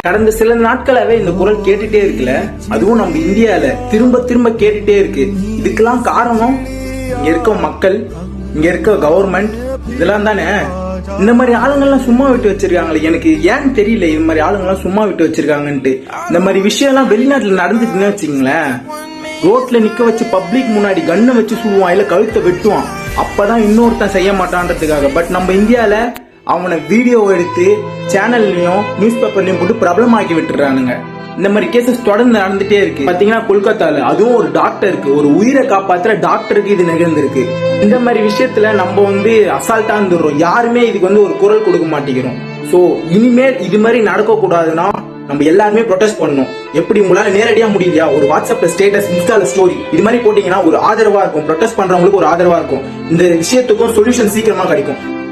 கடந்த சில நாட்களாவே இந்த குரல் கேட்டுட்டே இருக்குல்ல, அதுவும் நம்ம இந்தியால திரும்ப திரும்ப கேட்டுட்டே இருக்கு. இதுக்கெல்லாம் காரணம் இங்க இருக்க மக்கள், இங்க இருக்க கவர்மெண்ட், இதெல்லாம் தானே. இந்த மாதிரி ஆளுங்கள்லாம் சும்மா விட்டு வச்சிருக்காங்களே, எனக்கு ஏன்னு தெரியல. இந்த மாதிரி ஆளுங்கெல்லாம் சும்மா விட்டு வச்சிருக்காங்கன்ட்டு. இந்த மாதிரி விஷயம் எல்லாம் வெளிநாட்டுல நடந்துச்சுன்னு வச்சுங்களேன், ரோட்ல நிக்க வச்சு பப்ளிக் முன்னாடி கண்ணை வச்சு சுடுவான், இல்ல கழுத்தை வெட்டுவான். அப்பதான் இன்னொருத்தன் செய்ய மாட்டான்றதுக்காக. பட் நம்ம இந்தியால அவனை வீடியோ எடுத்து சேனல்லையும் நியூஸ் பேப்பர்லயும் போட்டு பிரபலமாக்கி விட்டுறானுங்க. இந்த மாதிரி கேசஸ் தொடர்ந்து நடந்துட்டே இருக்கு. பாத்தீங்கன்னா கொல்கத்தால அதுவும் ஒரு டாக்டருக்கு, ஒரு உயிரை காப்பாத்துற டாக்டருக்கு இது நிகழ்ந்திருக்கு. இந்த மாதிரி விஷயத்துல நம்ம அசால்ட்டா இருந்துடுறோம். யாருமே இதுக்கு ஒரு குரல் கொடுக்க மாட்டேங்கிறோம். சோ இனிமேல் இது மாதிரி நடக்க கூடாதுன்னா நம்ம எல்லாருமே ப்ரொடெஸ்ட் பண்ணணும். எப்படி உங்களால நேரடியா முடியலையா, ஒரு வாட்ஸ்அப்ல ஸ்டேட்டஸ், இன்ஸ்டால ஸ்டோரி இது மாதிரி போட்டீங்கன்னா ஒரு ஆதரவா இருக்கும். ப்ரொடெஸ்ட் பண்றவங்களுக்கு ஒரு ஆதரவா இருக்கும். இந்த விஷயத்துக்கும் சொல்யூஷன் சீக்கிரமா கிடைக்கும்.